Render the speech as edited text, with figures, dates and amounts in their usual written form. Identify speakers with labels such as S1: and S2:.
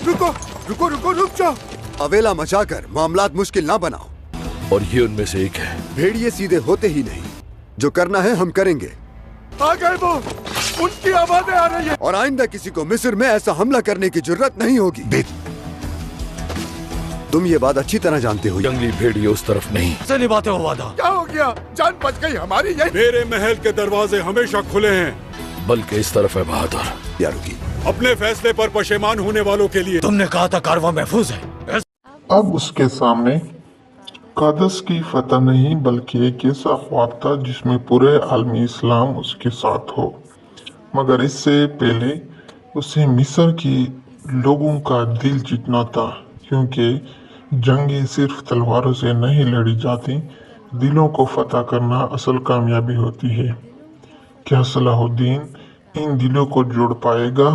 S1: रुको रुको रुको रुक जाओ। अवेला मचाकर मामलात मुश्किल ना बनाओ।
S2: और ये उनमें से एक है।
S1: भेड़िए सीधे होते ही नहीं, जो करना है हम करेंगे। आ गए वो, उनकी आवाजें आ रही है। और आइंदा किसी को मिस्र में ऐसा हमला करने की जरूरत नहीं होगी। तुम ये बात अच्छी तरह जानते हो।
S2: जंगली भेड़िए उस तरफ नहीं
S3: से निभाते हो वादा।
S1: क्या हो गया? जान बच गई हमारी।
S4: मेरे महल के दरवाजे हमेशा खुले हैं।
S2: बल्कि इस तरफ है बहादुर।
S1: या रुकी,
S4: अपने फैसले पर पशेमान होने वालों के लिए।
S3: तुमने कहा था कारवां महफूज है।
S5: अब उसके सामने कादस की फतह नहीं बल्कि एक ऐसा ख्वाब था जिसमें पूरे आलमी इस्लाम उसके साथ हो। मगर इससे पहले उसे मिस्र की लोगों का दिल जीतना था, क्योंकि जंगें सिर्फ तलवारों से नहीं लड़ी जाती, दिलों को फतह करना असल कामयाबी होती है। क्या सलाहुद्दीन इन दिलों को जोड़ पाएगा?